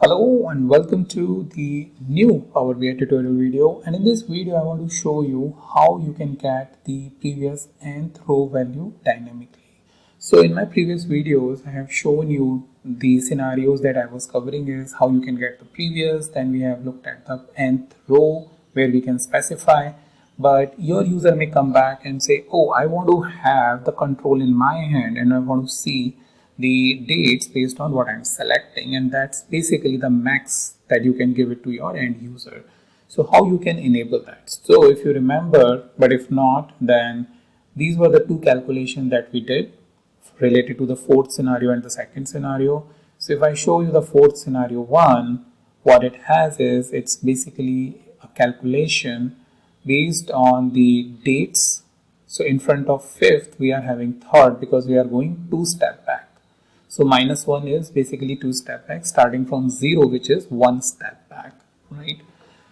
Hello and welcome to the new Power BI tutorial video, and in this video I want to show you how you can get the previous nth row value dynamically. So in my previous videos I have shown you the scenarios that I was covering is how you can get the previous, then we have looked at the nth row where we can specify, but your user may come back and say, oh, I want to have the control in my hand and I want to see the dates based on what I'm selecting, and that's basically the max that you can give it to your end user. So how you can enable that? So if you remember, but if not, then these were the two calculations that we did related to the fourth scenario and the second scenario. So if I show you the fourth scenario one, what it has is it's basically a calculation based on the dates. So in front of fifth we are having third because we are going two step back. So minus 1 is basically two step back, starting from 0, which is one step back, right?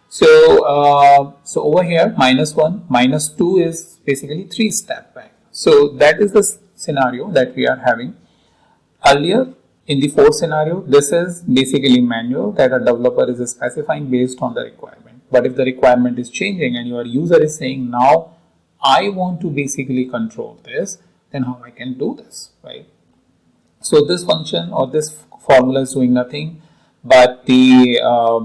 So so over here minus 1, minus 2 is basically three step back. So that is the scenario that we are having. Earlier in the fourth scenario, this is basically manual that a developer is specifying based on the requirement. But if the requirement is changing and your user is saying now I want to basically control this, then how I can do this, right? So this function or this formula is doing nothing, but the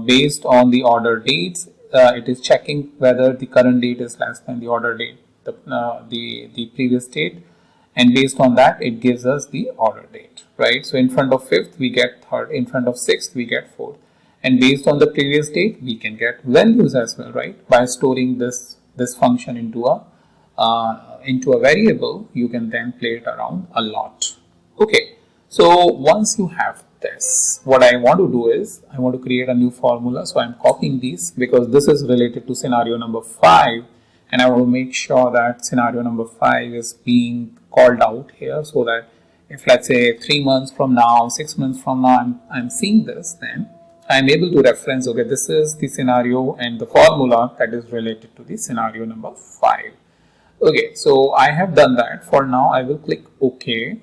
based on the order dates, it is checking whether the current date is less than the order date, the previous date, and based on that it gives us the order date, right? So in front of fifth we get third, in front of sixth we get fourth, and based on the previous date we can get values as well, right? By storing this function into a variable, you can then play it around a lot. Okay. So once you have this, what I want to do is I want to create a new formula. So I'm copying these because this is related to scenario number 5, and I want to make sure that scenario number 5 is being called out here, so that if let's say 3 months from now, 6 months from now I'm seeing this, then I'm able to reference, okay, this is the scenario and the formula that is related to the scenario number 5. Okay, so I have done that. For now I will click OK,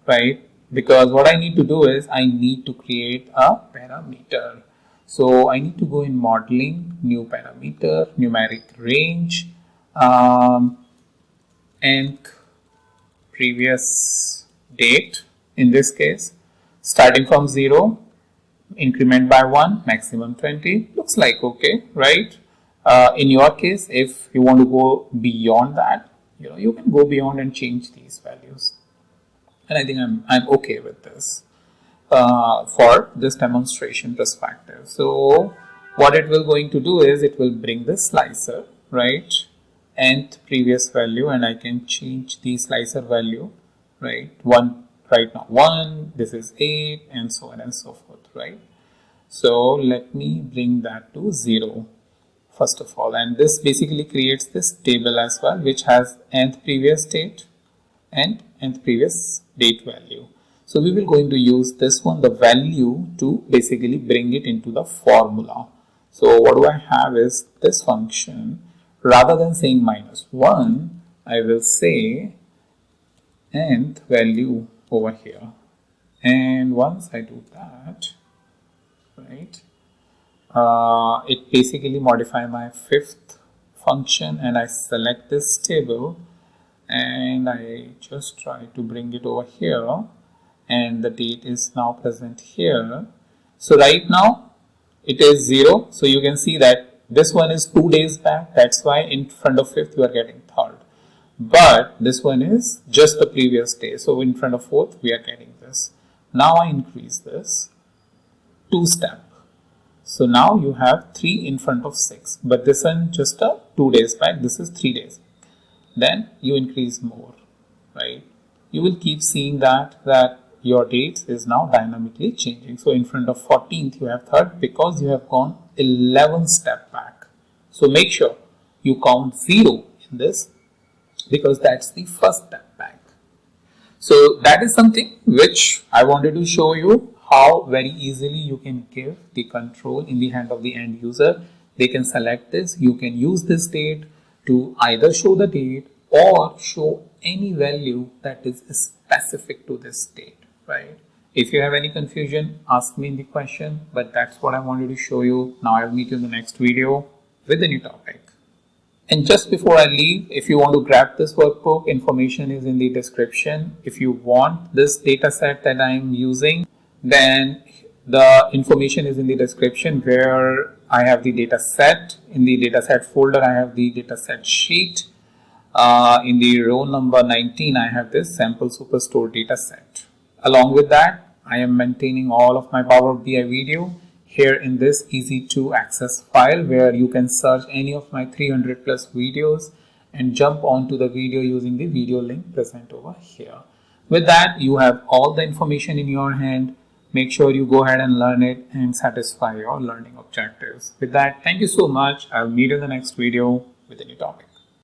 right? Because what I need to do is I need to create a parameter. So I need to go in modeling, new parameter, numeric range, and previous date, in this case, starting from 0, increment by 1, maximum 20, looks like okay, right? In your case, if you want to go beyond that, you can go beyond and change these values. And I think I'm okay with this for this demonstration perspective. So what it will going to do is it will bring the slicer, right, nth previous value, and I can change the slicer value, right? 1 right now 1, this is 8, and so on and so forth, right? So let me bring that to 0 first of all, and this basically creates this table as well, which has nth previous date and nth previous date value. So we will going to use this one, the value, to basically bring it into the formula. So what do I have is this function. Rather than saying minus 1, I will say nth value over here. And once I do that, right, it basically modify my fifth function, and I select this table and I just try to bring it over here, and the date is now present here. So right now it is 0, so you can see that this one is 2 days back, that's why in front of fifth you are getting third, but this one is just the previous day, so in front of fourth we are getting this. Now I increase this 2 step, so now you have 3 in front of 6, but this one just a 2 days back, this is 3 days. Then you increase more, right? You will keep seeing that your dates is now dynamically changing. So in front of 14th you have third because you have gone 11 step back. So make sure you count 0 in this because that's the first step back. So that is something which I wanted to show you, how very easily you can give the control in the hand of the end user. They can select this, you can use this date to either show the date or show any value that is specific to this date, right? If you have any confusion, ask me in the question, but that's what I wanted to show you. Now I'll meet you in the next video with a new topic. And just before I leave, if you want to grab this workbook, information is in the description. If you want this data set that I'm using, then the information is in the description where I have the data set. In the data set folder, I have the data set sheet. In the row number 19, I have this sample superstore data set. Along with that, I am maintaining all of my Power BI video here in this easy to access file where you can search any of my 300 plus videos and jump onto the video using the video link present over here. With that, you have all the information in your hand. Make sure you go ahead and learn it and satisfy your learning objectives. With that, thank you so much. I'll meet you in the next video with a new topic.